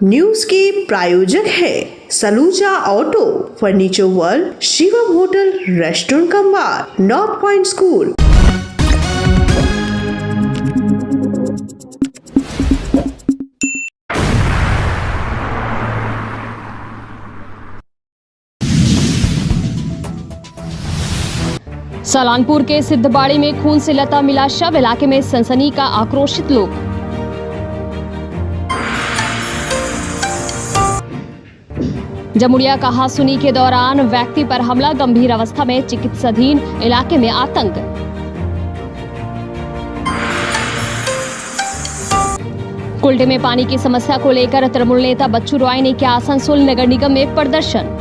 News के प्रायोजक है Saluja auto, furniture world, Shivam hotel, restaurant cum bar, north point school. Salanpur के सिद्धबाड़ी में खून से लता मिला शव, इलाके में सनसनी का आक्रोशित लोग। जमुड़िया कहासुनी के दौरान व्यक्ति पर हमला, गंभीर अवस्था में चिकित्साधीन, इलाके में आतंक। कुल्टे में पानी की समस्या को लेकर तृणमूल नेता बच्चू रॉय ने किया आसनसोल नगर निगम में प्रदर्शन।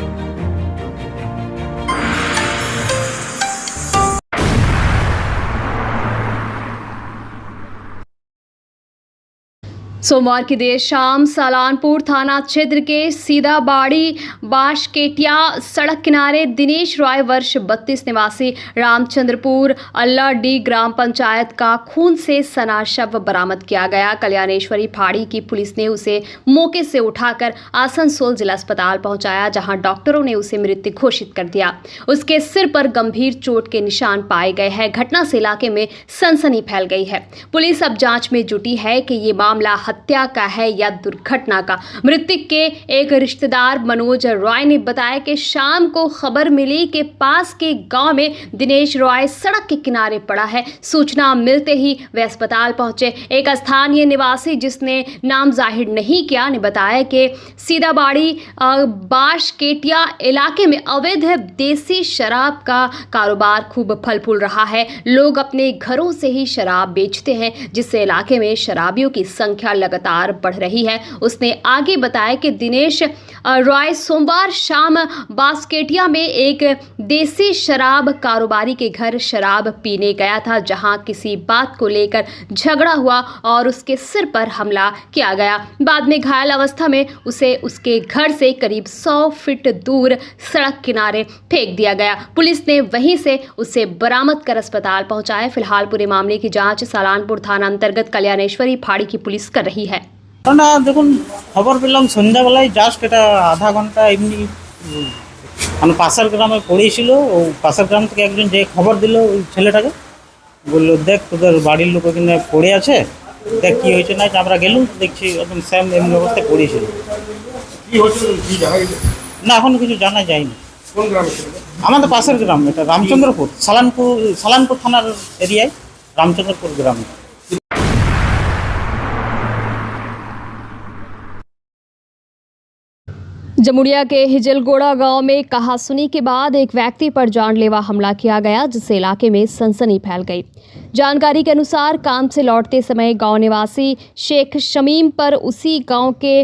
सोमवार की देर शाम सलानपुर थाना क्षेत्र के सीधाबाड़ी बाशकेटिया सड़क किनारे दिनेश रॉय वर्ष 32 निवासी रामचंद्रपुर अल्लाडी ग्राम पंचायत का खून से सना शव बरामद किया गया। कल्याणेश्वरी फाड़ी की पुलिस ने उसे मौके से उठाकर आसनसोल जिला अस्पताल पहुंचाया, जहां डॉक्टरों ने उसे मृत घोषित कर दिया। उसके सिर पर गंभीर चोट के निशान पाए गए हैं। घटना से इलाके में सनसनी फैल गई है। पुलिस अब जांच में जुटी है कि ये मामला हत्या का है या दुर्घटना का। मृतक के एक रिश्तेदार मनोज रॉय ने बताया कि शाम को खबर मिली कि पास के गांव में दिनेश रॉय सड़क के किनारे पड़ा है। सूचना मिलते ही वे अस्पताल पहुंचे। एक स्थानीय निवासी जिसने नाम जाहिर नहीं किया ने बताया कि सीधाबाड़ी बाशकेटिया इलाके में अवैध देसी शराब का कारोबार खूब फल फूल रहा है। लोग अपने घरों से ही शराब बेचते हैं, जिससे इलाके में शराबियों की संख्या लगातार बढ़ रही है। उसने आगे बताया कि दिनेश रॉय सोमवार शाम बास्केटिया में एक देसी शराब कारोबारी के घर शराब पीने गया था, जहां किसी बात को लेकर झगड़ा हुआ और उसके सिर पर हमला किया गया। बाद में घायल अवस्था में उसे उसके घर से करीब 100 फीट दूर सड़क किनारे फेंक दिया गया। पुलिस ने वहीं से उसे बरामद कर अस्पताल पहुंचाया। फिलहाल पूरे मामले की जांच सलानपुर थाना अंतर्गत कल्याणेश्वरी फाड़ी की पुलिस कर रही है। ना देखুন খবর পেলাম সন্ধ্যাবেলায়, জাস্ট এটা আধা ঘন্টা এমনি মানে পাশের গ্রামে পড়েছিল। ও পাশের গ্রাম থেকে একজন যে খবর দিল ওই ছেলেটাকে, বললো দেখ তোদের বাড়ির লোক ওখানে পড়ে আছে, দেখ কি হয়েছে না। আমরা গেলুম, দেখছি একদম সেম এমনি অবস্থায় পড়েছিল। না এখনো কিছু জানা যায়নি। আমাদের পাশের গ্রাম, এটা রামচন্দ্রপুর, সালানপুর থানার এরিয়ায় রামচন্দ্রপুর গ্রামে। जमुड़िया के हिजलगोड़ा गांव में कहासुनी के बाद एक व्यक्ति पर जानलेवा हमला किया गया, जिससे इलाके में सनसनी फैल गई। जानकारी के अनुसार काम से लौटते समय गांव निवासी शेख शमीम पर उसी गांव के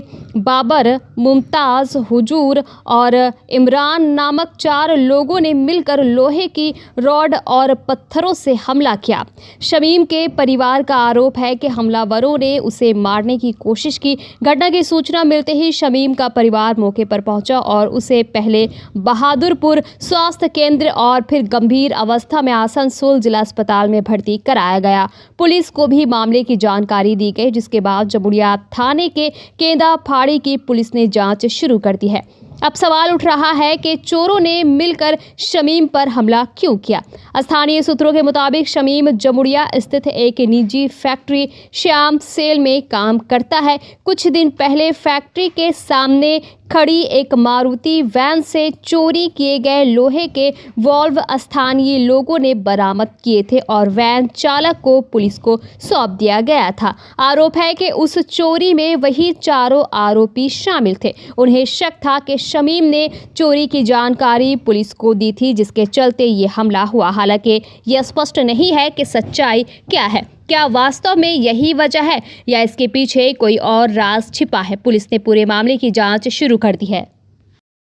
बाबर, मुमताज़, हुजूर और इमरान नामक 4 लोगों ने मिलकर लोहे की रॉड और पत्थरों से हमला किया। शमीम के परिवार का आरोप है कि हमलावरों ने उसे मारने की कोशिश की। घटना की सूचना मिलते ही शमीम का परिवार मौके पर पहुंचा और उसे पहले बहादुरपुर स्वास्थ्य केंद्र और फिर गंभीर अवस्था में आसनसोल जिला अस्पताल में भर्ती कराया गया। पुलिस को भी मामले की जानकारी दी गई, जिसके बाद जमुड़िया थाने के केंदा फाड़ी की पुलिस ने जांच शुरू कर दी है। अब सवाल उठ रहा है कि चोरों ने मिलकर शमीम पर हमला क्यों किया। स्थानीय सूत्रों के मुताबिक शमीम जमुड़िया स्थित एक निजी फैक्ट्री श्याम सेल में काम करता है। कुछ दिन पहले फैक्ट्री के सामने खड़ी एक मारुति वैन से चोरी किए गए लोहे के वॉल्व स्थानीय लोगों ने बरामद किए थे और वैन चालक को पुलिस को सौंप दिया गया था। आरोप है कि उस चोरी में वही 4 आरोपी शामिल थे। उन्हें शक था कि शमीम ने चोरी की जानकारी पुलिस को दी थी, जिसके चलते ये हमला हुआ। हालांकि यह स्पष्ट नहीं है कि सच्चाई क्या है। क्या वास्तव में यही वजह है या इसके पीछे कोई और राज छिपा है? पुलिस ने पूरे मामले की जांच शुरू कर दी है।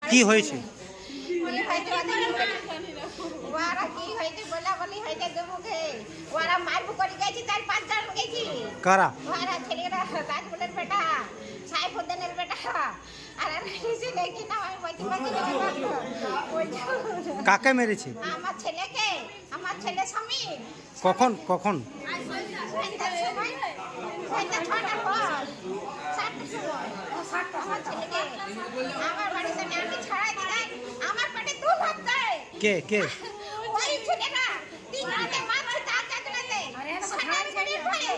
কি হয়েছে? কারা? কাকে মেরেছে? আমার ছেলেকে, আমার ছেলে স্বামী। কখন কখন? আমার ছেলেকে আমার বাড়িতে আমি ছাড়াই দিলাই আমার পেটে দু ভাত দেয় কে ওই ছেলেটা তিন রাতে মাছ তার চাচড়াতে সাড়ে বাড়ি হয়ে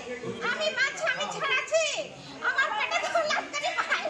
আমি মাছ আমি ছাড়াছি আমার পেটে দু লাগতে পাই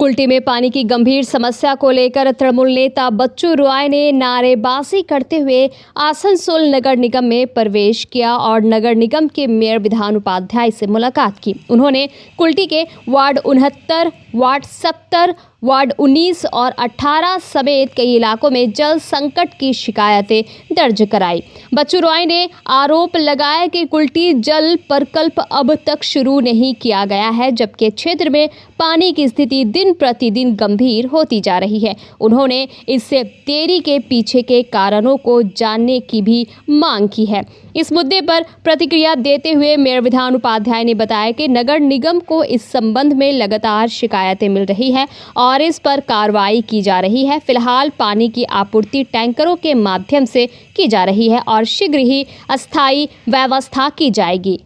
कुल्टी में पानी की गंभीर समस्या को लेकर तृणमूल नेता बच्चू राय ने नारेबाजी करते हुए आसनसोल नगर निगम में प्रवेश किया और नगर निगम के मेयर विधान उपाध्याय से मुलाकात की। उन्होंने कुल्टी के वार्ड 69, वार्ड 70, वार्ड 19 और 18 समेत कई इलाकों में जल संकट की शिकायतें दर्ज कराई। बच्चू राय ने आरोप लगाया कि कुल्टी जल प्रकल्प अब तक शुरू नहीं किया गया है, जबकि क्षेत्र में पानी की स्थिति दिन प्रतिदिन गंभीर होती जा रही है। उन्होंने इससे देरी के पीछे के कारणों को जानने की भी मांग की है। इस मुद्दे पर प्रतिक्रिया देते हुए मेयर विधान उपाध्याय ने बताया कि नगर निगम को इस संबंध में लगातार शिकायतें मिल रही है और इस पर कार्रवाई की जा रही है। फिलहाल पानी की आपूर्ति टैंकरों के माध्यम से की जा रही है और शीघ्र ही अस्थायी व्यवस्था की जाएगी।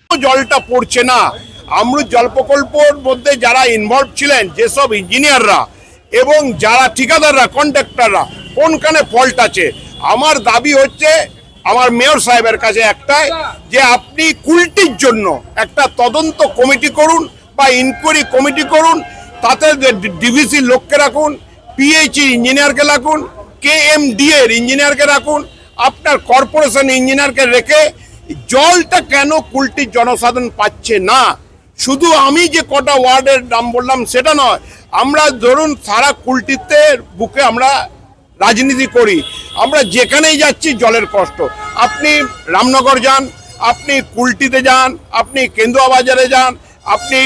জলটা পড়ছে না। আমরুত জল প্রকল্পের মধ্যে যারা ইনভলভ ছিলেন, যেসব ইঞ্জিনিয়াররা এবং যারা ঠিকাদাররা, কন্ট্রাক্টররা, কোনখানে ফল্ট আছে, আমার দাবি হচ্ছে আমার মেয়র সাহেবের কাছে একটাই, যে আপনি কুলটির জন্য একটা তদন্ত কমিটি করুন বা ইনকোয়ারি কমিটি করুন, তাতে ডিভিসি লোককে রাখুন, পিএইচই ইঞ্জিনিয়ারকে রাখুন, কেএমডি এর ইঞ্জিনিয়ারকে রাখুন, আপনার কর্পোরেশন ইঞ্জিনিয়ারকে রেখে জলটা কেন কুলটির জনসাধারণ পাচ্ছে না। শুধু আমি যে কটা ওয়ার্ডের নাম বললাম সেটা নয়, আমরা ধরুন সারা কুলটিতে বুকে আমরা রাজনীতি করি, আমরা যেখানেই যাচ্ছি জলের কষ্ট। আপনি রামনগর যান, আপনি কুলটিতে যান, আপনি কেন্দুয়া বাজারে যান, আপনি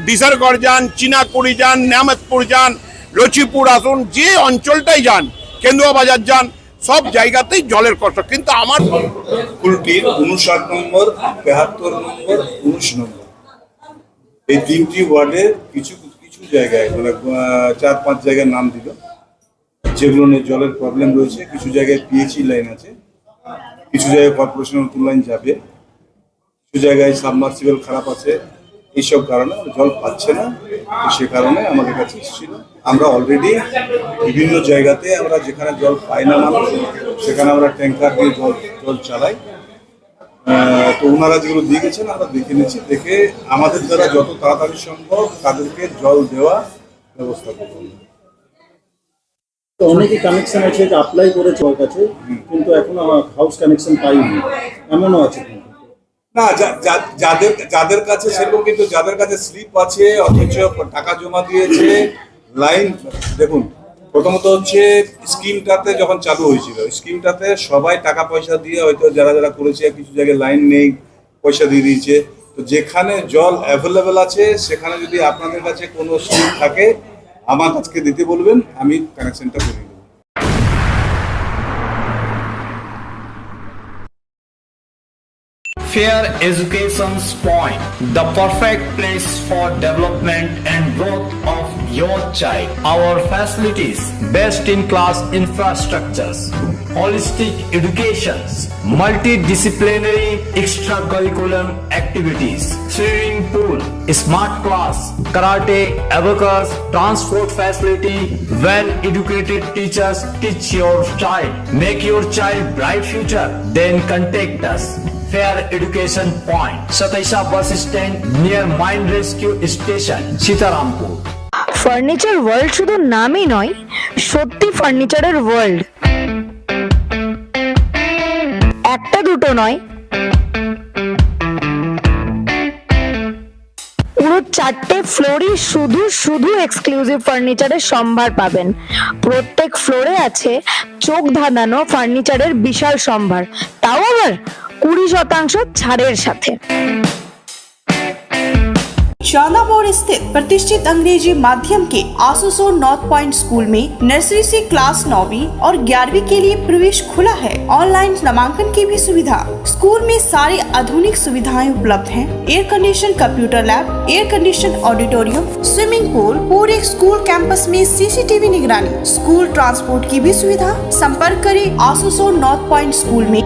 ডিসারগড় যান, চিনাকুড়ি যান, নিয়ামতপুর যান, লচিপুর আসুন, যে অঞ্চলটাই যান, কেন্দুয়া বাজার যান, সব জায়গাতেই জলের কষ্ট। কিন্তু আমার কুলটির 59 নম্বর, 73 নম্বর, 19 নম্বর এই তিনটি ওয়ার্ডের কিছু কিছু জায়গায় মানে 4-5 জায়গার নাম দিল যেগুলো নিয়ে জলের প্রবলেম রয়েছে। কিছু জায়গায় পিএইচই লাইন আছে, কিছু জায়গায় কর্পোরেশনের নতুন লাইন যাবে, কিছু জায়গায় সাবমার্সিবল খারাপ আছে। এইসব কারণে জল পাচ্ছে না, সে কারণে আমাদের কাছে এসেছিল। আমরা অলরেডি বিভিন্ন জায়গাতে আমরা যেখানে জল পাই না মানুষ, সেখানে আমরা ট্যাঙ্কার দিয়ে জল চালাই। তো ওনারা যেগুলো দিয়ে গেছেন আমরা দেখে নিচ্ছি, দেখে আমাদের দ্বারা যত তাড়াতাড়ি সম্ভব তাদেরকে জল দেওয়া ব্যবস্থা করব। তো অনেকে কানেকশন আছে, অ্যাপ্লাই করেছে ওর কাছে, কিন্তু এখনো হাউস কানেকশন পাইনি, এমনও আছে। না, যাদের কাছে সেরকম, কিন্তু যাদের কাছে স্লিপ আছে অথচ টাকা জমা দিয়েছে লাইন। দেখুন, প্রথমত হচ্ছে স্কিমটাতে যখন চালু হয়েছিল, স্কিমটাতে সবাই টাকা পয়সা দিয়ে হয়তো যারা যারা করেছে, কিছু জায়গায় লাইন নেই, পয়সা দিয়ে দিয়েছে। তো যেখানে জল অ্যাভেলেবেল আছে সেখানে যদি আপনাদের কাছে কোনো স্লিপ থাকে আমার কাছে দিতে বলবেন, আমি কানেকশনটা করে দেবো। Fair Education's Point, the perfect place for development and growth of your child. Our facilities, best-in-class infrastructures, holistic educations, multidisciplinary extracurriculum activities, swimming pool, smart class, karate, abacus, transport facility, well-educated teachers teach your child. Make your child bright future. Then contact us. Fair Education Point, Sataisha Bus Stand near Mine Rescue Station, Sitarampur. Furniture world শুধু নামই নয়, সত্যি ফার্নিচারের world. একটা দুটো নয়, পুরো 4টে ফ্লোরই শুধু শুধু এক্সক্লুসিভ ফার্নিচারের সম্ভার পাবেন। প্রত্যেক ফ্লোরে আছে চোখ ধাঁধানো ফার্নিচারের বিশাল সম্ভার, তাও আবার 20% ছাড়ের সাথে। शाला मोड़ स्थित प्रतिष्ठित अंग्रेजी माध्यम के आसनसोल नॉर्थ पॉइंट स्कूल में नर्सरी से क्लास 9वीं और 11वीं के लिए प्रवेश खुला है। ऑनलाइन नामांकन की भी सुविधा। स्कूल में सारी आधुनिक सुविधाएं उपलब्ध हैं। Air condition computer lab, air condition auditorium, swimming pool, पूरे स्कूल कैंपस में सीसीटीवी निगरानी, स्कूल ट्रांसपोर्ट की भी सुविधा। संपर्क करें आसनसोल नॉर्थ पॉइंट स्कूल में।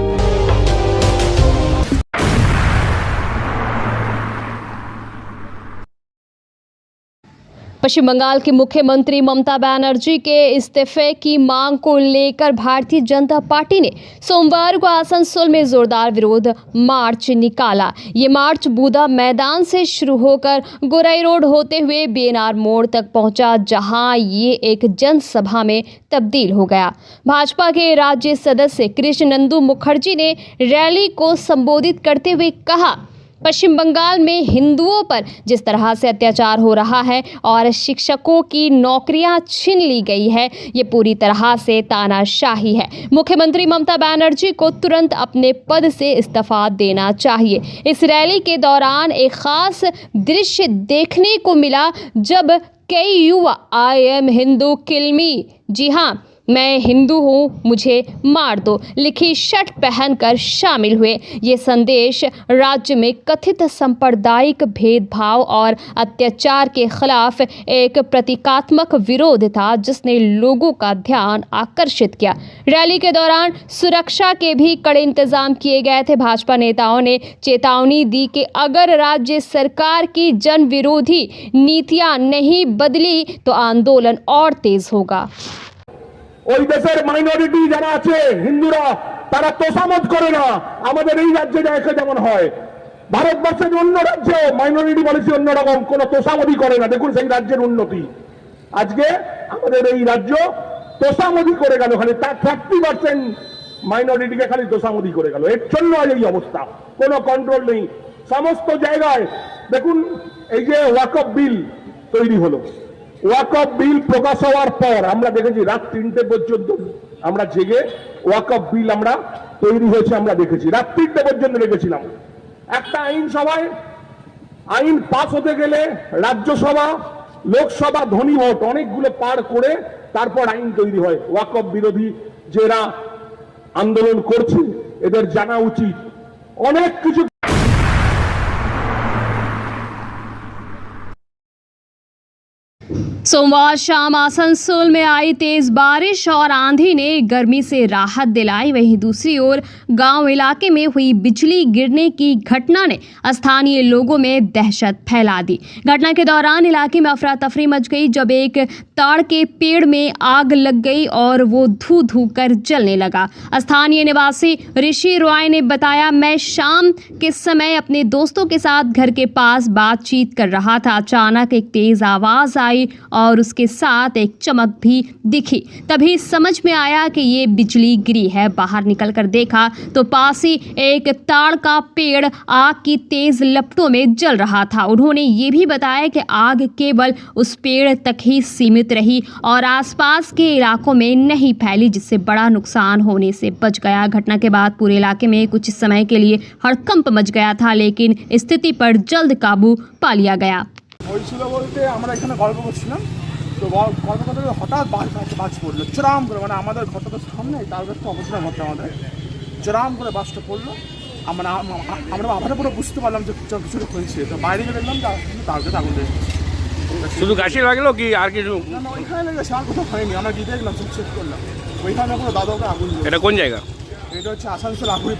पश्चिम बंगाल की मुख्यमंत्री ममता बनर्जी के इस्तीफे की मांग को लेकर भारतीय जनता पार्टी ने सोमवार को आसनसोल में जोरदार विरोध मार्च निकाला। ये मार्च बूदा मैदान से शुरू होकर गोराई रोड होते हुए बीएनआर मोड़ तक पहुंचा, जहां ये एक जनसभा में तब्दील हो गया। भाजपा के राज्य सदस्य कृष्णनंदू मुखर्जी ने रैली को संबोधित करते हुए कहा, पश्चिम बंगाल में हिंदुओं पर जिस तरह से अत्याचार हो रहा है और शिक्षकों की नौकरियां छीन ली गई है, ये पूरी तरह से तानाशाही है। मुख्यमंत्री ममता बनर्जी को तुरंत अपने पद से इस्तीफा देना चाहिए। इस रैली के दौरान एक खास दृश्य देखने को मिला जब कई युवा आई एम हिंदू किल मी, जी हाँ मैं हिंदू हूँ मुझे मार दो लिखी शर्ट पहनकर शामिल हुए। ये संदेश राज्य में कथित सांप्रदायिक भेदभाव और अत्याचार के खिलाफ एक प्रतीकात्मक विरोध था, जिसने लोगों का ध्यान आकर्षित किया। रैली के दौरान सुरक्षा के भी कड़े इंतजाम किए गए थे। भाजपा नेताओं ने चेतावनी दी कि अगर राज्य सरकार की जन विरोधी नीतियां नहीं बदली तो आंदोलन और तेज होगा। ওই দেশের মাইনরিটি যারা আছে হিন্দুরা তারা তোষামত করে না, আমাদের এই রাজ্যে দেখে যেমন হয়। ভারতবর্ষের অন্য রাজ্যে মাইনরিটি পলিসি অন্যরকম, কোনো তোষামতি করে না। দেখুন সেই রাজ্যের উন্নতি। আজকে আমাদের এই রাজ্য তোষামতি করে গেল, খালি তার 30% মাইনরিটিকে খালি তোষামতি করে গেল। এর জন্য আজ এই অবস্থা, কোনো কন্ট্রোল নেই সমস্ত জায়গায়। দেখুন এই যে ওয়াকফ বিল তৈরি হলো, ওয়াকফ বিল প্রকাশ হওয়ার পর আমরা দেখেছি রাত 3টে পর্যন্ত আমরা জেগে ওয়াকফ বিল আমরা তৈরি হয়েছে আমরা দেখেছি, রাত 3টে পর্যন্ত রেখেছিলাম। একটা আইনসভায় আইন পাস হতে গেলে রাজ্যসভা লোকসভা ধ্বনি ভোট অনেকগুলো পার করে তারপর আইন তৈরি হয়। ওয়াকফ বিরোধী যারা আন্দোলন করছে এদের জানা উচিত অনেক কিছু। सोमवार शाम आसनसोल में आई तेज बारिश और आंधी ने गर्मी से राहत दिलाई। वहीं दूसरी ओर गांव इलाके में हुई बिजली गिरने की घटना ने स्थानीय लोगों में दहशत फैला दी। घटना के दौरान इलाके में अफरा तफरी मच गई जब एक ताड़ के पेड़ में आग लग गई और वो धू धू कर जलने लगा। स्थानीय निवासी ऋषि रॉय ने बताया, मैं शाम के समय अपने दोस्तों के साथ घर के पास बातचीत कर रहा था। अचानक एक तेज आवाज आई और उसके साथ एक चमक भी दिखी। तभी समझ में आया कि ये बिजली गिरी है। बाहर निकलकर देखा तो पास ही एक ताड़ का पेड़ आग की तेज लपटों में जल रहा था। उन्होंने ये भी बताया कि आग केवल उस पेड़ तक ही सीमित रही और आसपास के इलाकों में नहीं फैली, जिससे बड़ा नुकसान होने से बच गया। घटना के बाद पूरे इलाके में कुछ समय के लिए हड़कंप मच गया था, लेकिन स्थिति पर जल्द काबू पा लिया गया। হয়েছিল বলতে আমরা এখানে গল্প করছিলাম, তো গল্প করতে হঠাৎ বাজ পড়লো চড়াম করে, মানে আমাদের ঘরটা তো সামনে, তার কাছে অবস্থা ঘরটা আমাদের চড়াম করে বাসটা পড়লো। আমরা আমরা পুরো বুঝতে পারলাম যে কিছু হয়েছে, তো বাইরে গিয়ে দেখলাম তার কাছে আগুন লেগেছে। শুধু গাছে লাগলো কি আর কিছু? না ওইখানে লেগেছে, আর কোথাও হয়নি। আমরা গিয়ে দেখলাম, চেক করলাম, ওইখানে পুরো দাদাকে আগুন। এটা কোন জায়গা? এটা হচ্ছে আসানসোল আগুড়ি।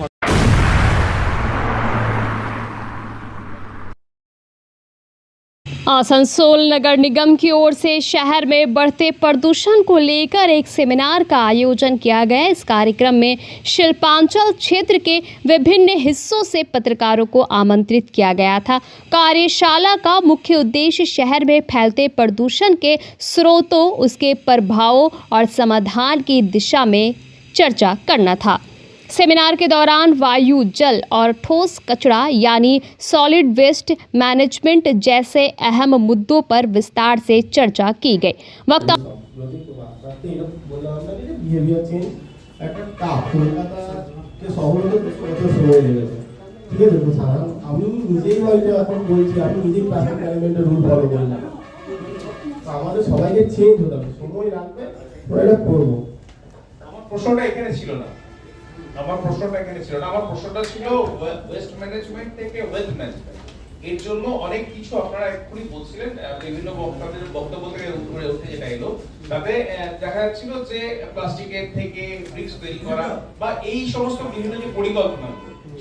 आसनसोल नगर निगम की ओर से शहर में बढ़ते प्रदूषण को लेकर एक सेमिनार का आयोजन किया गया। इस कार्यक्रम में शिल्पांचल क्षेत्र के विभिन्न हिस्सों से पत्रकारों को आमंत्रित किया गया था। कार्यशाला का मुख्य उद्देश्य शहर में फैलते प्रदूषण के स्रोतों, उसके प्रभावों और समाधान की दिशा में चर्चा करना था। सेमिनार के दौरान वायु, जल और ठोस कचरा यानी सॉलिड वेस्ट मैनेजमेंट जैसे अहम मुद्दों पर विस्तार से चर्चा की गई। वक्ता আমার প্রশ্নটা এখানে ছিল না, আমার প্রশ্নটা ছিল ওয়েস্ট ম্যানেজমেন্ট থেকে ওয়েলথ ম্যানেজমেন্ট। এর জন্য অনেক কিছু আপনারা এক্ষুনি বলছিলেন, বিভিন্ন বক্তাদের বক্তব্য থেকে উঠে যেটা এলো, তাতে দেখা যাচ্ছিল যে প্লাস্টিকের থেকে ব্রিক্স তৈরি করা বা এই সমস্ত বিভিন্ন যে পরিকল্পনা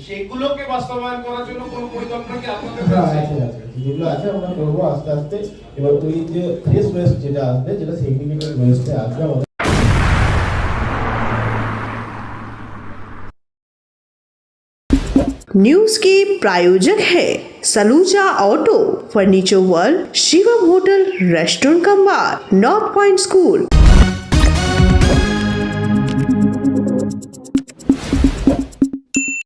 সেগুলোকে বাস্তবায়ন করার জন্য কোনো পরিকল্পনা কি আপনাদের আছে? যেগুলো আছে আমরা করবো আস্তে আস্তে। এবার ওই যে ফ্রেশ ওয়েস্ট যেটা আসবে, যেটা সিগনিফিকেন্ট ওয়েস্টে আসবে আমাদের। न्यूज के प्रायोजक है Saluja auto, furniture world, Shivam hotel, restaurant cum bar, north point school.